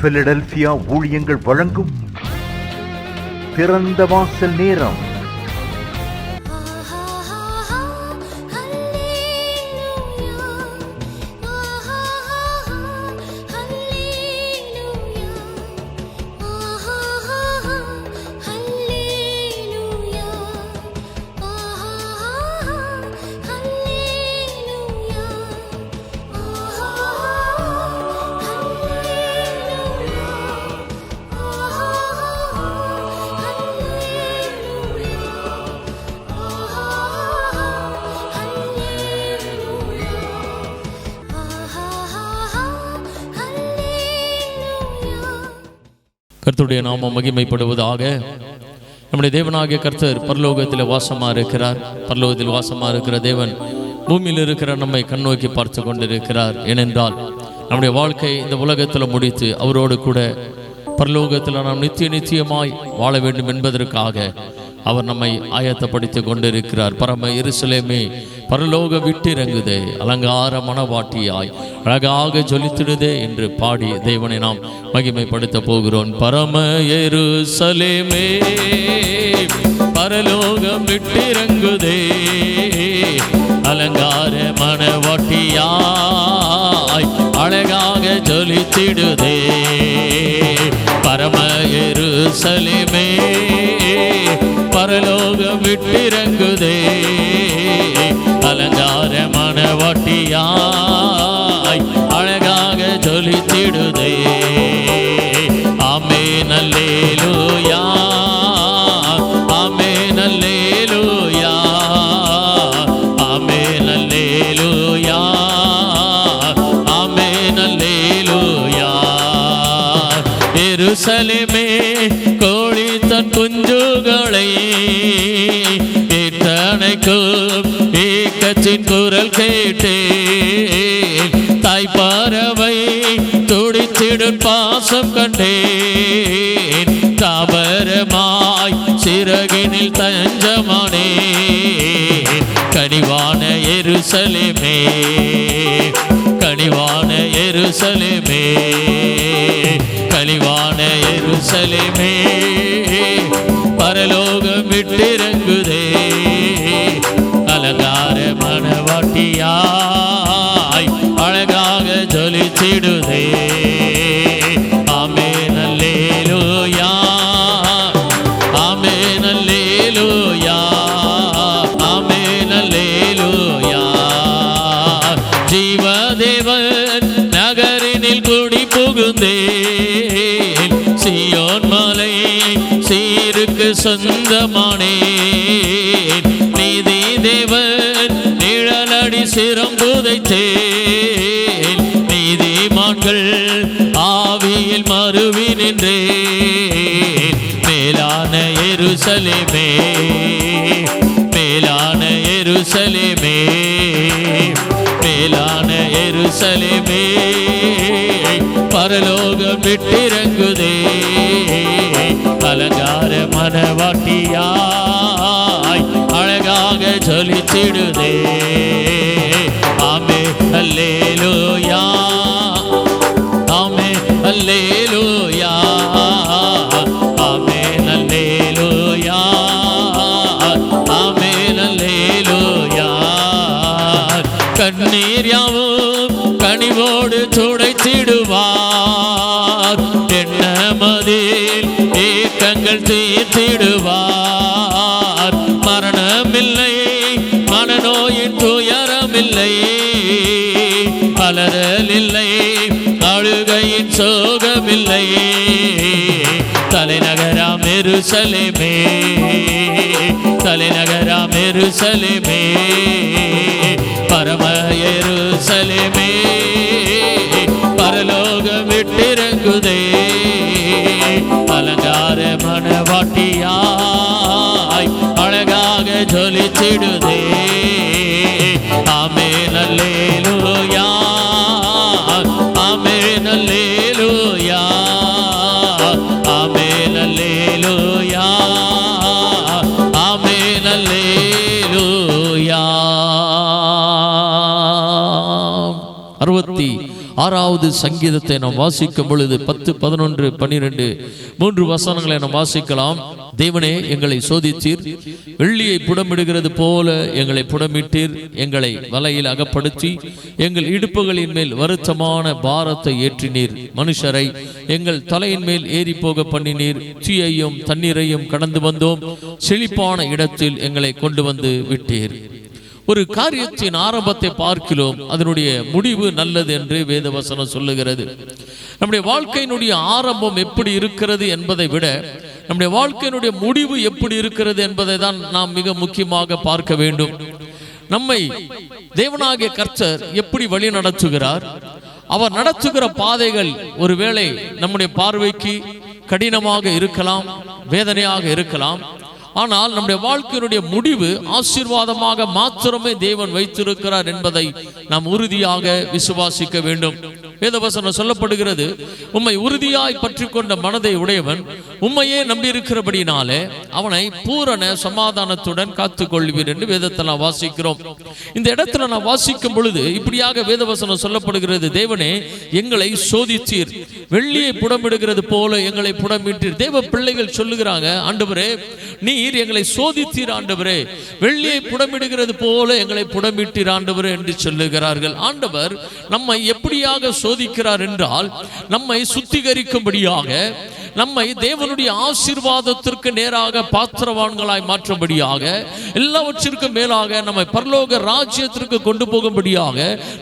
Philadelphia ஊழியங்கள் வழங்கும் திறந்த வாசல் நேரம். கர்த்தருடைய நாமம் மகிமைப்படுவதாக. நம்முடைய தேவனாகிய கர்த்தர் பரலோகத்தில் வாசமாக இருக்கிறார். பரலோகத்தில் வாசமாக இருக்கிற தேவன் பூமியில் இருக்கிற நம்மை கண்ணோக்கி பார்த்து கொண்டிருக்கிறார். ஏனென்றால் நம்முடைய வாழ்க்கை இந்த உலகத்தில் முடித்து அவரோடு கூட பரலோகத்தில் நாம் நித்தியமாய் வாழ வேண்டும் என்பதற்காக அவர் நம்மை ஆயத்தப்படுத்தி கொண்டிருக்கிறார். பரம எருசலேமே பரலோக விட்டிறங்குதே, அலங்கார மணவாட்டியாய் அழகாக ஜொலித்திடுதே என்று பாடி தேவனை நாம் மகிமைப்படுத்த போகிறோம். பரம எருசலேமே பரலோகம் விட்டிறங்குதே, அலங்கார மணவாட்டியாய் அழகாக ஜொலித்திடுதே. பரம எருசலேமே பரலோகம் விட்டிறங்குதே, அலங்கார மணவாட்டியாய் அழகாக ஜொலித்திடுதே. ஆமென் அல்லேலூயா, ஆமென் அல்லேலூயா, ஆமென் அல்லேலூயா, ஆமென் அல்லேலூயா. எருசலேமே கோழி தன் குஞ்சுகளை இத்தனைக்கும் ஏக்கத்தின் குரல் கேட்டேன். தாய்ப்பறவை துடித்திடும் பாசம் கண்டேன். தாவரமாய் சிறகினில் தஞ்சமானே, கனிவான எருசலேமே, கனிவான எருசலேமே, கனிவான எருசலேமே பரலோகம் விட்டிறங்குதே, அலங்கார மணவாட்டியாய் அழகாக ஜொலித்திடுதே. ஆமென் அல்லேலூயா, ஆமென் அல்லேலூயா, ஆமென் அல்லேலூயா. ஜீவதேவன் நகரினில் குடி புகுந்தேன், சீயோன் மலை சீருக்கு சொந்தமானேன். நீதி தேவன் நிழலடி சிரம் புதைத்தேன். நீதிமான்கள் ஆவியில் மறுவி நின்றேன். மேலான எருசலேமே, மேலான எருசலேமே, மேலான எருசலேமே பரலோகம் விட்டிறங்குதே, அலங்கார மணவாட்டியாய் அழகாக ஜொலித்திடுதே. ஆமென் அல்லேலூயா, ஆமென் அல்லேலூயா, ஆமென் அல்லேலூயா, ஆமென் அல்லேலூயா. கண்ணீர் யாவும் கனிவோடு துடைத்திடுவார், எண்ணமதில் ஏக்கங்கள் தீர்த்திடுவார். மரணமில்லை, மனநோயின் துயரமில்லை, அலறல் இல்லை, அழுகையின் சோகமில்லை. தலைநகராம் எருசலேமே, தலைநகராம் எருசலேமே பரம எருசலேமே பரலோகம் விட்டிறங்குதே, அலங்கார மணவாட்டியாய் அழகாக ஜொலித்திடுதே. ஆமென் அல்லேலூயா, ஆமென் அல்லேலூயா, ஆமென் அல்லேலூயா, ஆமென் அல்லேலூயா. 66வது சங்கீதத்தை நாம் வாசிக்கும் பொழுது 10, 11, 12 3 வசனங்களை நாம் வாசிக்கலாம். தேவனே, எங்களை சோதித்தீர், வெள்ளியை புடமிடுகிறது போல எங்களை புடமிட்டீர், எங்களை வலையில் அகப்படுத்தி எங்கள் இடுப்புகளின் மேல் வருத்தமான பாரத்தை ஏற்றினீர். மனுஷரை எங்கள் தலையின் மேல் ஏறி போக பண்ணினீர். தீயையும் தண்ணீரையும் கடந்து வந்தோம், செழிப்பான இடத்தில் எங்களை கொண்டு வந்து விட்டீர். ஒரு காரியத்தின் ஆரம்பத்தை பார்க்கிறோம், அதனுடைய முடிவு நல்லது என்று வேதவசனம் சொல்லுகிறது. நம்முடைய வாழ்க்கையினுடைய ஆரம்பம் எப்படி இருக்கிறது என்பதை விட நம்முடைய வாழ்க்கையினுடைய முடிவு எப்படி இருக்கிறது என்பதை தான் நாம் மிக முக்கியமாக பார்க்க வேண்டும். நம்மை தேவனாகிய கர்த்தர் எப்படி வழி நடத்துகிறார், அவர் நடத்துகிற பாதைகள் ஒருவேளை நம்முடைய பார்வைக்கு கடினமாக இருக்கலாம், வேதனையாக இருக்கலாம். ஆனால் நம்முடைய வாழ்க்கையினுடைய முடிவு ஆசீர்வாதமாக மாத்திரமே தேவன் வைத்திருக்கிறார் என்பதை நாம் உறுதியாக விசுவாசிக்க வேண்டும். வேதவசனம் சொல்லப்படுகிறது, உம்மை உறுதியாய் பற்றி கொண்ட மனதை உடையவன் உம்மையே நம்பியிருக்கிறபடினாலே அவனை பூரண சமாதானத்துடன் காத்துக் கொள்வீர் என்று வேதத்தை நாம் வாசிக்கிறோம். இந்த இடத்துல நான் வாசிக்கும் பொழுது இப்படியாக வேதவசனம் சொல்லப்படுகிறது, தேவனே, எங்களை சோதித்தீர், வெள்ளியை புடமிடுகிறது போல எங்களை புடமிட்டீர். தேவ பிள்ளைகள் சொல்லுகிறாங்க, ஆண்டவரே, நீர் எங்களை சோதித்தீர் ஆண்டவரே, வெள்ளியை புடமிடுகிறது போல எங்களை புடமிட்டீர் ஆண்டவரே என்று சொல்லுகிறார்கள். ஆண்டவர் நம்மை எப்படியாக சோதிக்கிறார் என்றால், நம்மை சுத்திகரிக்கும்படியாக, நம்மை தேவனுடைய ஆசீர்வாதத்திற்கு நேராக பாத்திரவான்களாய் மாற்றும்படியாக, எல்லாவற்றிற்கும் மேலாக நம்மை பரலோக ராஜ்யத்திற்கு கொண்டு போகும்படியாக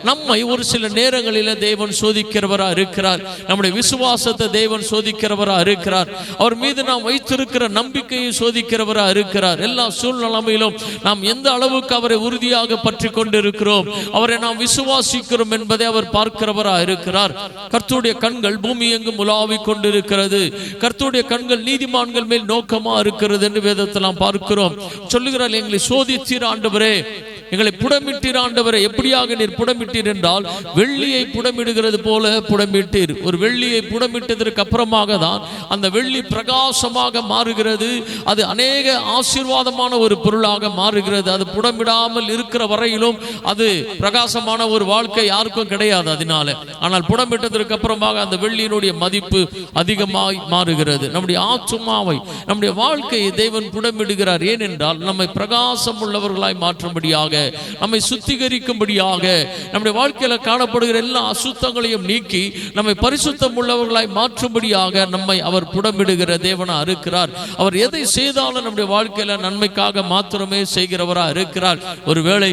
நம்மை ஒரு சில நேரங்களில் தேவன் சோதிக்கிறவராக இருக்கிறார். நம்முடைய விசுவாசத்தை தேவன் சோதிக்கிறவராக இருக்கிறார். அவர் மீது நாம் வைத்திருக்கிற நம்பிக்கையை சோதிக்கிறவராக இருக்கிறார். எல்லா சூழ்நிலையிலும் நாம் எந்த அளவுக்கு அவரை உறுதியாக பற்றி கொண்டிருக்கிறோம், அவரை நாம் விசுவாசிக்கிறோம் என்பதை அவர் பார்க்கிறவராக இருக்கிறார். கர்த்தருடைய கண்கள் பூமி எங்கும் உலாவிக் கொண்டிருக்கிறது, கர்த்தருடைய கண்கள் நீதிமான்கள் மேல் நோக்கமா இருக்கிறது என்று வேதத்தை நாம் பார்க்கிறோம். சொல்லுகிறார், எங்களை சோதித்தீர் ஆண்டவரே, எங்களை புடமிட்டீர் ஆண்டவரே. எப்படியாக நீர் புடமிட்டீர் என்றால், வெள்ளியை புடமிடுகிறது போல புடமிட்டீர். ஒரு வெள்ளியை புடமிட்டதற்கு அப்புறமாக தான் அந்த வெள்ளி பிரகாசமாக மாறுகிறது. அது அநேக ஆசீர்வாதமான ஒரு பொருளாக மாறுகிறது. அது புடமிடாமல் இருக்கிற வரையிலும் அது பிரகாசமான ஒரு வாழ்க்கை யாருக்கும் கிடையாது அதனால. ஆனால் புடமிட்டதற்கு அப்புறமாக அந்த வெள்ளியினுடைய மதிப்பு அதிகமாய் மாறுகிறது. நம்முடைய ஆத்துமாவை, நம்முடைய வாழ்க்கையை தேவன் புடமிடுகிறார். ஏனென்றால் நம்மை பிரகாசம் உள்ளவர்களாய் மாற்றும்படியாக, நம்மை சுத்திகரிக்கும்படியாக, நம்முடைய வாழ்க்கையில காணப்படுகிற எல்லா அசுத்தங்களையும் நீக்கி நம்மை பரிசுத்தம் உள்ளவர்களாய் மாற்றும்படியாக நம்மை அவர் புடமிடுகிற தேவனா இருக்கிறார். அவர் எதை செய்தாலும் நம்முடைய வாழ்க்கையில நன்மைக்காக மாத்திரமே செய்கிறவரா இருக்கிறார். ஒருவேளை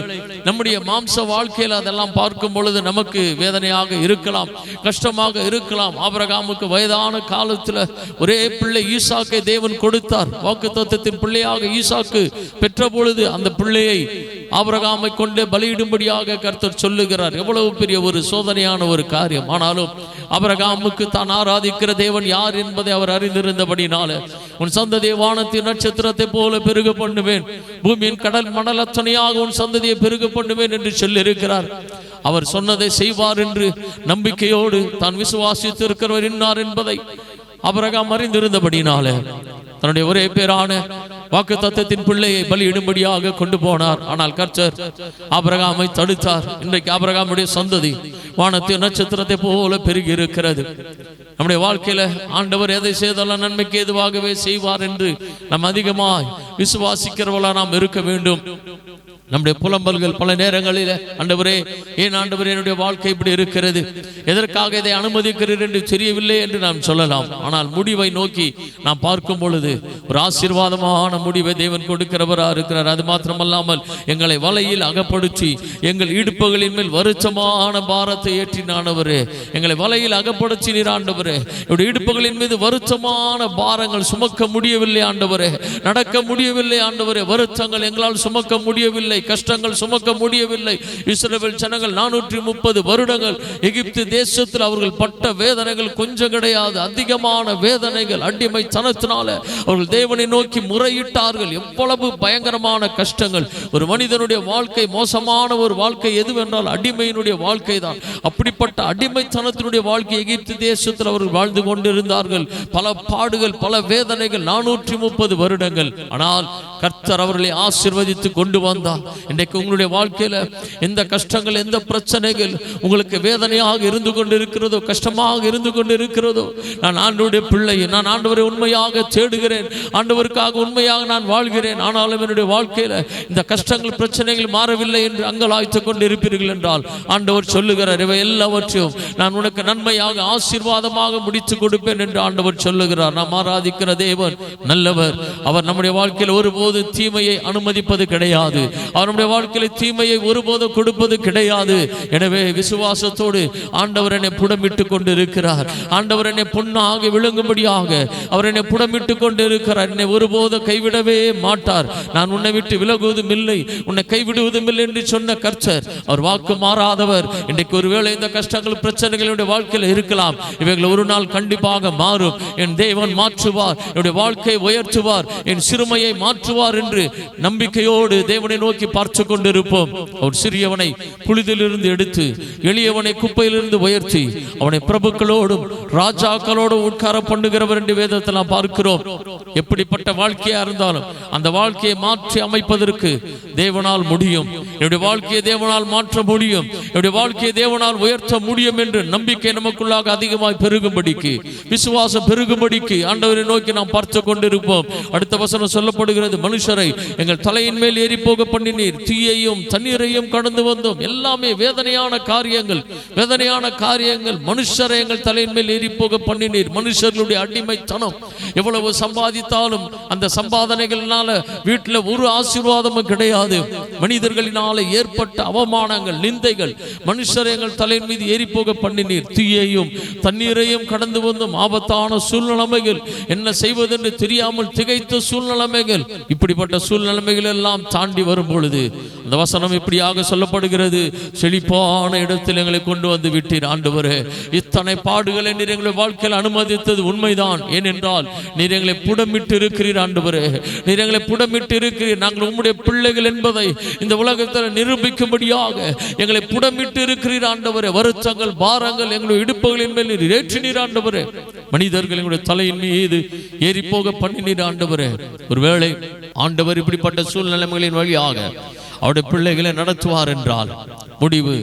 நம்முடைய மாம்ச வாழ்க்கையில அதெல்லாம் பார்க்கும் பொழுது நமக்கு வேதனையாக இருக்கலாம், கஷ்டமாக இருக்கலாம். ஆபிரகாமுக்கு வயதான காலத்துல ஒரே பிள்ளை ஈசாக்கை தேவன் கொடுத்தார். வாக்குத்தத்தத்தின் பிள்ளையாக ஈசாக்கு பெற்ற பொழுது அந்த பிள்ளையை ஆபிரகாமை கொண்டே பலியிடும்படியாக கர்த்தர் சொல்லுகிறார். எவ்வளவு பெரிய ஒரு சோதனையான ஒரு காரியம். ஆனாலும் ஆபிரகாமுக்கு தான் ஆராதிக்கிற தேவன் யார் என்பதை அவர் அறிந்திருந்தபடினால, உன் சந்ததியை வானத்தின் நட்சத்திரத்தை போல பெருக பண்ணுவேன், பூமியின் கடல் மணல் அத்தனையாக உன் சந்ததியை பெருக பண்ணுவேன் என்று சொல்லியிருக்கிறார். அவர் சொன்னதை செய்வார் என்று நம்பிக்கையோடு தான் விசுவாசித்து இருக்கிறவர் இன்னார் என்பதை ஆபிரகாம் அறிந்திருந்தபடினால தன்னுடைய ஒரே பேரான வாக்குத்தத்தத்தின் பிள்ளையை பலியிடும்படியாக கொண்டு போனார். ஆனால் கர்த்தர் ஆபிரகாமை தடுத்தார். இன்றைக்கு ஆபிரகாமுடைய சந்ததி வானத்தின் நட்சத்திரத்தை போல பெருகி இருக்கிறது. நம்முடைய வாழ்க்கையில ஆண்டவர் எதை செய்தாலும் நன்மைக்கு எதுவாகவே செய்வார் என்று நாம் அதிகமாய் விசுவாசிக்கிறவர்களா நாம் இருக்க வேண்டும். நம்முடைய புலம்பல்கள் பல நேரங்களில், ஆண்டவரே, ஏன் ஆண்டவரே என்னுடைய வாழ்க்கை இப்படி இருக்கிறது, எதற்காக இதை அனுமதிக்கிறீர் என்று தெரியவில்லை என்று நாம் சொல்லலாம். ஆனால் முடிவை நோக்கி நாம் பார்க்கும் பொழுது ஒரு ஆசீர்வாதமான முடிவை தேவன் கொடுக்கிறவராக இருக்கிறார். அது மாத்திரமல்லாமல் எங்களை வலையில் அகப்படுத்தி எங்கள் இடுப்புகளின் மேல் வருத்தமான பாரத்தை ஏற்றினானவரே, எங்களை வலையில் அகப்படுத்தினீர் ஆண்டவரே. என்னுடைய இடுப்புகளின் மீது வருத்தமான பாரங்கள் சுமக்க முடியவில்லை ஆண்டவரே, நடக்க முடியவில்லை ஆண்டவரே. வருத்தங்கள் எங்களால் சுமக்க முடியவில்லை, கஷ்டங்கள் சுமக்க முடியவில்லை. இஸ்ரவேல் ஜனங்கள் 430 வருடங்கள் எகிப்து தேசத்தில் அவர்கள் பட்ட வேதனைகள் கொஞ்சம் கிடையாது, அதிகமான வேதனைகள். அடிமைத்தனத்தினால அவர்கள் தேவனை நோக்கி முறையிட்டார்கள். எவ்வளவு பயங்கரமான கஷ்டங்கள். ஒரு மனிதனுடைய வாழ்க்கை, மோசமான ஒரு வாழ்க்கை எதுவென்றால் அடிமையினுடைய வாழ்க்கை தான். அப்படிப்பட்ட அடிமைத்தனத்தினுடைய வாழ்க்கை எகிப்து தேசத்தில் அவர்கள் வாழ்ந்து கொண்டிருந்தார்கள். பல பாடுகள், பல வேதனைகள், 430 வருடங்கள். ஆனால் கர்த்தர் அவர்களை ஆசீர்வதித்து கொண்டு வந்தார். இன்றைக்கு உங்களுடைய வாழ்க்கையில எந்த கஷ்டங்கள், எந்த பிரச்சனைகள் உங்களுக்கு வேதனையாக இருந்து கொண்டு இருக்கிறதோ, கஷ்டமாக இருந்து கொண்டு இருக்கிறதோ, நான் ஆண்டவருடைய பிள்ளை, நான் ஆண்டவரை உண்மையாக தேடுகிறேன், ஆண்டவருக்காக உண்மையாக நான் வாழ்கிறேன், ஆனாலும் என்னுடைய வாழ்க்கையில இந்த கஷ்டங்கள் பிரச்சனைகள் மாறவில்லை என்று அங்கலாய்த்து கொண்டு இருப்பீர்கள் என்றால் ஆண்டவர் சொல்லுகிறார், இவை எல்லாவற்றையும் நான் உனக்கு நன்மையாக ஆசீர்வாதமாக முடித்து கொடுப்பேன் என்று ஆண்டவர் சொல்லுகிறார். நாம் ஆராதிக்கிற தேவன் நல்லவர். அவர் நம்முடைய வாழ்க்கையில் ஒருபோது தீமையை அனுமதிப்பது கிடையாது. அவர் நம்முடைய வாழ்க்கையில் தீமையை ஒருபோது கொடுப்பது கிடையாது. எனவே விசுவாசத்தோடு ஆண்டவர் என்னை புடமிட்டு கொண்டு இருக்கிறார். ஆண்டவர் என்னை பொன்னாக விளங்கும்படியாக அவர் என்னை புடமிட்டு கொண்டு இருக்கிறார். என்னை ஒருபோது கைவிடவே மாட்டார். நான் உன்னை விட்டு விலகுவதும் இல்லை, உன்னை கைவிடுவதும் இல்லை என்று சொன்ன கர்த்தர் அவர் வாக்கு மாறாதவர். இன்றைக்கு ஒருவேளை இந்த கஷ்டங்கள் பிரச்சனைகளுடைய வாழ்க்கையில் இருக்கலாம், இவைகள் ஒரு நாள் கண்டிப்பாக மாறும். என் தேவன் மாற்றுவார், என்னுடைய வாழ்க்கையை உயர்த்துவார், என் சிறுமையை மாற்றுவார் என்று நம்பிக்கையோடு தேவனை நோக்கி பார்த்து கொண்டிருப்போம். அவர் சிறியவனை புழுதிலிருந்து எடுத்து எளியவனை குப்பையிலிருந்து உயர்த்தி அவனை பிரபுக்களோடும் ராஜாக்களோடும் உட்கார பண்ணுகிறவர் என்று வேதத்தில் நாம் பார்க்கிறோம். எப்படிப்பட்ட வாழ்க்கையா இருந்தாலும் அந்த வாழ்க்கையை மாற்றி அமைப்பதற்கு தேவனால் முடியும். என்னுடைய வாழ்க்கையை தேவனால் மாற்ற முடியும், என்னுடைய வாழ்க்கையை தேவனால் உயர்த்த முடியும் என்று நம்பிக்கை நமக்குள்ளாக அதிகமாய் பெருகும்படிக்கு, விசுவாசம் பெருகும்படிக்கு ஆண்டவரை நோக்கி நாம் பார்த்து கொண்டிருப்போம். அடுத்த வசனம் சொல்லப்படுகிறது, மனுஷரை எங்கள் தலையின் மேல் ஏறி போக பண்ணினீர், தீயையும் தண்ணீரையும் கடந்து வந்தோம். எல்லாமே வேதனையான காரியங்கள், வேதனையான காரியங்கள். மனுஷரை எங்கள் தலையின் மேல் ஏறி போக பண்ணினீர். மனுஷர்களுடைய அடிமைத்தனம், எவ்வளவு சம்பாதித்தாலும் அந்த சம்பாதனைகளினால வீட்டில் ஒரு ஆசீர்வாதமும் கிடையாது. மனிதர்களினால ஏற்பட்ட அவமானங்கள், நிந்தைகள். மனுஷரை எங்கள் தலையின் மீது ஏறி போக பண்ணினீர், தீயையும் தண்ணீரையும் கடந்து வந்தோம். ஆபத்தான சூழ்நிலைமைகள், என்ன செய்வதென்று தெரியாமல் திகைத்த சூழ்நிலைமைகள். இப்படிப்பட்ட சூழ்நிலைமைகள் எல்லாம் தாண்டி வரும் பொழுது அந்த வசனம் இப்படியாக சொல்லப்படுகிறது, செழிப்பான இடத்தில் எங்களை கொண்டு வந்து விட்டீர் ஆண்டவரே. இத்தனை பாடுகளை நீர் எங்களை வாழ்க்கையில் அனுமதித்தது உண்மைதான். ஏனென்றால் நீர் எங்களை புடமிட்டு இருக்கிறீர் ஆண்டவரே, நீர் எங்களை புடமிட்டு இருக்கிறீர். நாங்கள் உம்முடைய பிள்ளைகள் என்பதை இந்த உலகத்தில் நிரூபிக்கும்படியாக எங்களை புடமிட்டு இருக்கிறீர் ஆண்டவரே. வருத்தங்கள், பாரங்கள் எங்களுடைய இடுப்புகளின் மேல் நீர் ஏற்றினீர் ஆண்டவரே. மனிதர்கள் எங்களுடைய தலையின் மீது ஏறி போக பண்ணினீர் ஆண்டவரே. ஒருவேளை ஆண்டவர் இப்படிப்பட்ட சூழ்நிலைகளின் வழியாக அவருடைய பிள்ளைகளை நடத்துவார் என்றால் முடிவு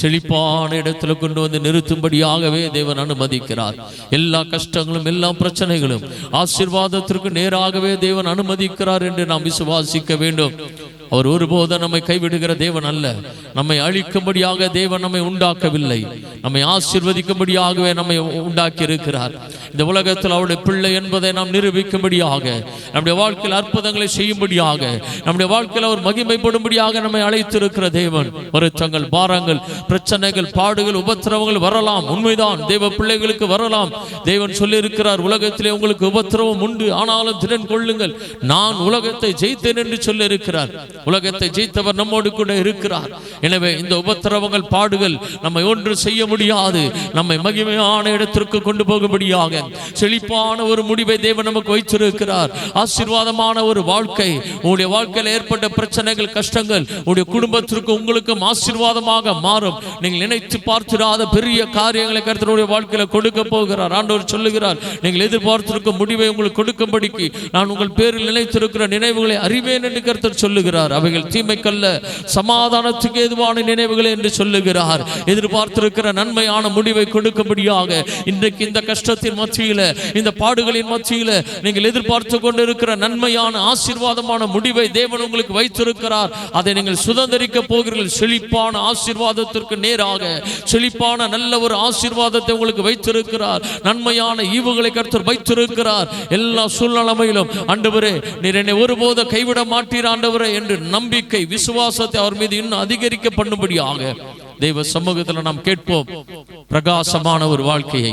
செழிப்பான இடத்துல கொண்டு வந்து நிறுத்தும்படியாகவே தேவன் அனுமதிக்கிறார். எல்லா கஷ்டங்களும், எல்லா பிரச்சனைகளும் ஆசீர்வாதத்திற்கு நேராகவே தேவன் அனுமதிக்கிறார் என்று நாம் விசுவாசிக்க வேண்டும். அவர் ஒருபோதும் நம்மை கைவிடுகிற தேவன் அல்ல. நம்மை அழிக்கும்படியாக தேவன் நம்மை உண்டாக்கவில்லை, நம்மை ஆசீர்வதிக்கும்படியாகவே நம்மை உண்டாக்கி இருக்கிறார். இந்த உலகத்தில் அவருடைய பிள்ளை என்பதை நாம் நிரூபிக்கும்படியாக, நம்முடைய வாழ்க்கையில் அற்புதங்களை செய்யும்படியாக, நம்முடைய வாழ்க்கையில் அவர் மகிமைப்படும்படியாக நம்மை அழைத்திருக்கிற தேவன். வருத்தங்கள், பாரங்கள், பிரச்சனைகள், பாடுகள், உபத்திரவங்கள் வரலாம், உண்மைதான். தேவ பிள்ளைகளுக்கு வரலாம். தேவன் சொல்லி இருக்கிறார், உலகத்திலே உங்களுக்கு உபத்திரவம் உண்டு, ஆனாலும் திறன் கொள்ளுங்கள், நான் உலகத்தை ஜெயித்தேன் என்று சொல்லி இருக்கிறார். உலகத்தை ஜெயித்தவர் நம்மோடு கூட இருக்கிறார். எனவே இந்த உபத்திரவங்கள், பாடுகள் நம்மை ஒன்று செய்ய முடியாது. நம்மை மகிமையான இடத்திற்கு கொண்டு போகும்படியாக செழிப்பான ஒரு முடிவை தேவன் நமக்கு வைத்திருக்கிறார். ஆசீர்வாதமான ஒரு வாழ்க்கை. உங்களுடைய வாழ்க்கையில் ஏற்பட்ட பிரச்சனைகள், கஷ்டங்கள் உங்களுடைய குடும்பத்திற்கு உங்களுக்கும் ஆசீர்வாதமாக மாறும். நீங்கள் நினைத்து பார்த்திராத பெரிய காரியங்களை கர்த்தருடைய வாழ்க்கையில கொடுக்க போகிறார். ஆண்டவர் சொல்லுகிறார், நீங்கள் எதிர்பார்த்திருக்கும் முடிவை உங்களுக்கு கொடுக்கும்படிக்கு நான் உங்கள் பேரில் நினைத்திருக்கிற நினைவுகளை அறிவேன் என்று கர்த்தர் சொல்லுகிறார். அவைகள் தீமைக்கல்ல, சமாதானத்துக்கு ஏதுவான நினைவுகள் என்று சொல்லுகிறார். எதிர்பார்த்திருக்கிற நன்மையான முடிவை கொடுக்கும்படியாக இன்றைக்கு இந்த கஷ்டத்தின் மத்தியில, இந்த பாடுகளின் மத்தியில நீங்கள் எதிர்பார்த்து கொண்டிருக்கிற நன்மையான ஆசீர்வாதமான முடிவை தேவன் உங்களுக்கு வைத்திருக்கிறார். அதை நீங்கள் சுதந்திரிக்க போகிறீர்கள். செழிப்பான ஆசீர்வாதத்திற்கு நேராக செழிப்பான நல்ல ஒரு ஆசீர்வாதத்தை உங்களுக்கு வைத்திருக்கிறார். நன்மையான ஈவுகளை கர்த்தர் வைத்திருக்கிறார். எல்லா சூழ்நிலையிலும் ஆண்டவரே நீர் என்னை ஒருபோது கைவிட மாட்டீர் ஆண்டவரே என்று நம்பிக்கை, விசுவாசத்தை அவர் மீது இன்னும் அதிகரிக்க பண்ணும்படியாக தேவ சமூகத்தில் நாம் கேட்போம். பிரகாசமான ஒரு வாழ்க்கையை,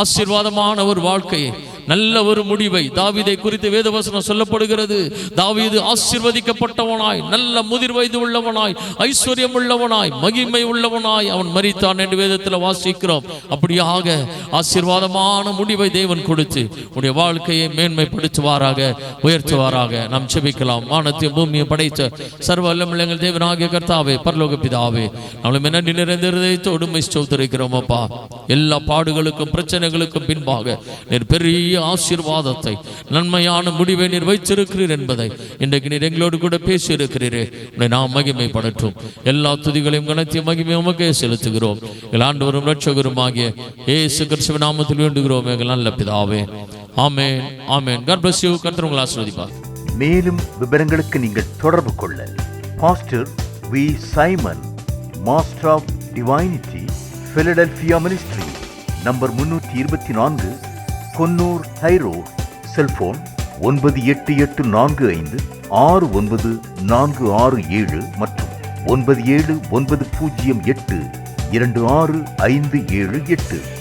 ஆசீர்வாதமான ஒரு வாழ்க்கையை, நல்ல ஒரு முடிவை. தாவீதை குறித்து வேதவசனம் சொல்லப்படுகிறது, தாவீது ஆசீர்வதிக்கப்பட்டவனாய், நல்ல முதிர் வயது உள்ளவனாய், ஐஸ்வர்யம் உள்ளவனாய், மகிமை உள்ளவனாய் அவன் மரித்தான் என்று வேதத்தில் வாசிக்கிறோம். அப்படியாக ஆசீர்வாதமான முடிவை தேவன் கொடுத்து உடைய வாழ்க்கையை மேன்மைப்படுத்துவாராக, உயர்த்துவாராக. நாம் செபிக்கலாம். வானத்தையும் பூமியை படைத்த சர்வ வல்லமையுள்ள தேவனாகிய கர்த்தாவே, பரலோக பிதாவே, நம்மளும் என்ன நிறைந்த இதயத்தோடு ஸ்தோத்திரிக்கிறோம் அப்பா. எல்லா பாடுகளுக்கும் பிரச்சனைகளுக்கும் பின்பாக நீர் பெரிய பெரிய ஆசீர்வாதத்தை, நன்மையான முடிவை நீர் வைத்திருக்கிறீர் என்பதை இன்றைக்கு நீர் எங்களோடு கூட பேசியிருக்கிறீரே. நாம் மகிமைப்படட்டும். எல்லா துதிகளையும் கனத்திய மகிமை உமக்கே செலுத்துகிறோம். எங்கள் ஆண்டவரும் இரட்சகரும் ஆகிய இயேசு கிறிஸ்துவின் நாமத்தில் வேண்டுகிறோம் எங்கள் நல்ல பிதாவே. ஆமென், ஆமென். God bless you. கர்த்தர் உங்களை ஆசீர்வதிப்பார். மேலும் விவரங்களுக்கு நீங்கள் தொடர்பு கொள்ள pastor V. Simon, master of divinity, Philadelphia ministry, number 324, Konnur high road, cellphone 9884569467 மற்றும் 9790826578.